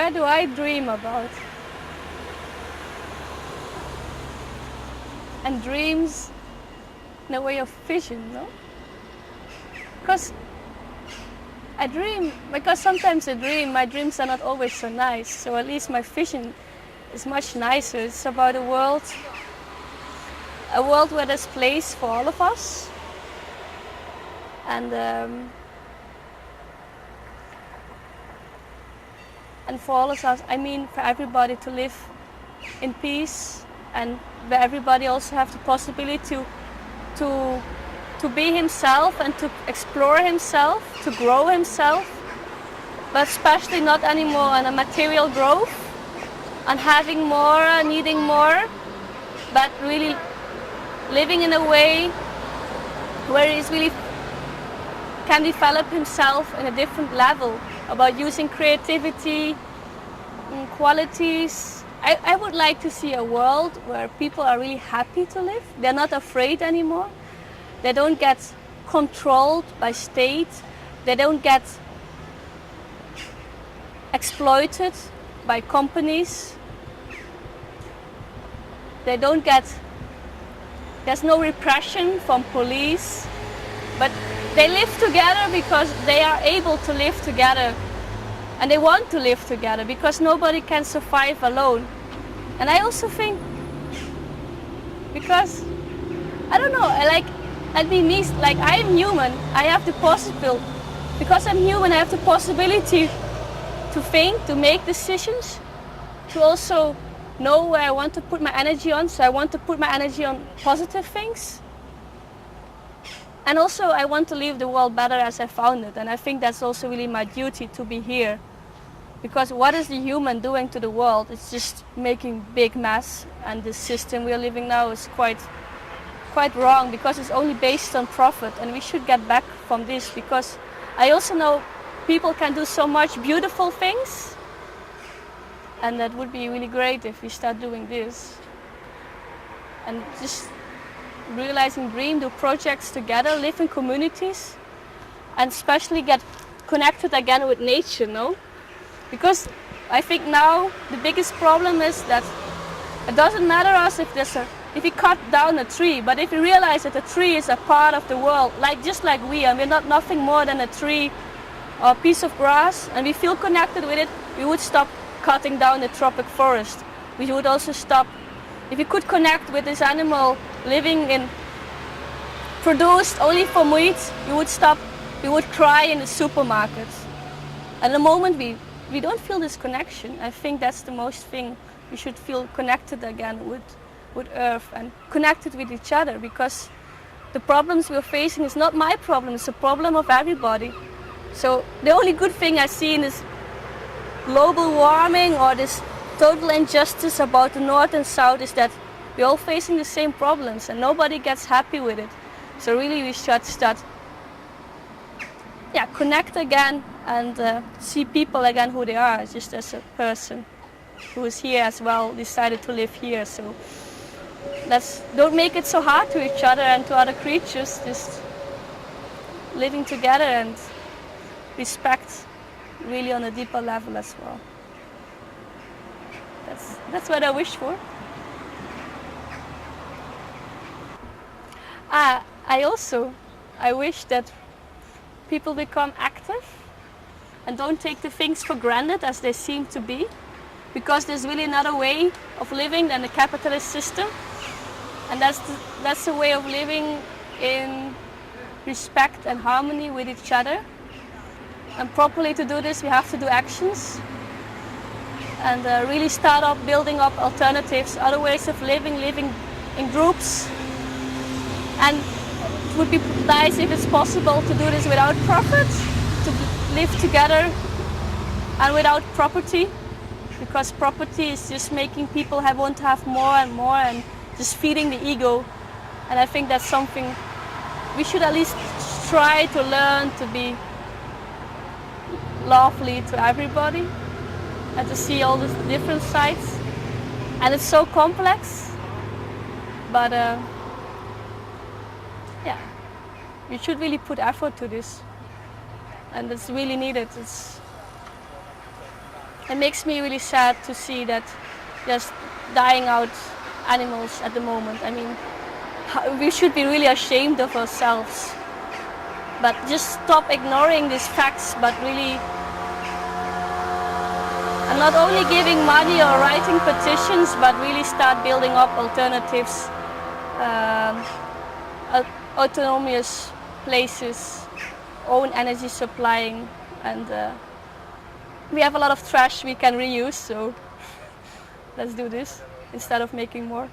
where do I dream about? And dreams in a way of vision, no? Because I dream, because sometimes my dreams are not always so nice, so at least my vision is much nicer. It's about a world where there's place for all of us, and for all of us, I mean for everybody to live in peace, and where everybody also have the possibility to be himself and to explore himself, to grow himself, but especially not anymore on a material growth, on having more, needing more, but really living in a way where he really can develop himself in a different level, about using creativity and qualities. I would like to see a world where people are really happy to live. They're not afraid anymore. They don't get controlled by state. They don't get exploited by companies. They don't get, there's no repression from police, but they live together because they are able to live together, and they want to live together because nobody can survive alone. And I also think, because, I don't know, like I'm human, I have the possibility, because I'm human, I have the possibility to think, to make decisions, to also know where I want to put my energy on. So I want to put my energy on positive things. And also I want to leave the world better as I found it. And I think that's also really my duty to be here. Because what is the human doing to the world? It's just making big mess. And the system we are living now is quite wrong, because it's only based on profit. And we should get back from this, because I also know people can do so much beautiful things. And that would be really great if we start doing this. And just realizing dream, do projects together, live in communities, and especially get connected again with nature, no? Because I think now the biggest problem is that it doesn't matter us if we cut down a tree, but if we realize that a tree is a part of the world, just like we are, we're not nothing more than a tree or a piece of grass, and we feel connected with it, we would stop cutting down the tropic forest. We would also stop, if we could connect with this animal living in, produced only for meat, we would stop, we would cry in the supermarket. And the moment we don't feel this connection, I think that's the most thing. We should feel connected again with Earth and connected with each other, because the problems we're facing is not my problem, it's a problem of everybody. So the only good thing I see in this global warming or this total injustice about the North and South is that we're all facing the same problems and nobody gets happy with it. So really we should start, connect again and see people again who they are, just as a person who is here as well, decided to live here. So don't make it so hard to each other and to other creatures, just living together and respect really on a deeper level as well. That's what I wish for. I wish that people become active and don't take the things for granted as they seem to be, because there's really another way of living than the capitalist system, and that's the way of living in respect and harmony with each other. And properly to do this, we have to do actions and really start up building up alternatives, other ways of living in groups. And it would be nice if it's possible to do this without profit, to live together and without property, because property is just making people want to have more and more and just feeding the ego. And I think that's something we should at least try to learn, to be lovely to everybody and to see all the different sides. And it's so complex, but we should really put effort to this, and it's really needed. it makes me really sad to see that just dying out animals at the moment. I mean, we should be really ashamed of ourselves. But just stop ignoring these facts, but really, and not only giving money or writing petitions, but really start building up alternatives, autonomous places, own energy supplying, and we have a lot of trash we can reuse, so let's do this instead of making more.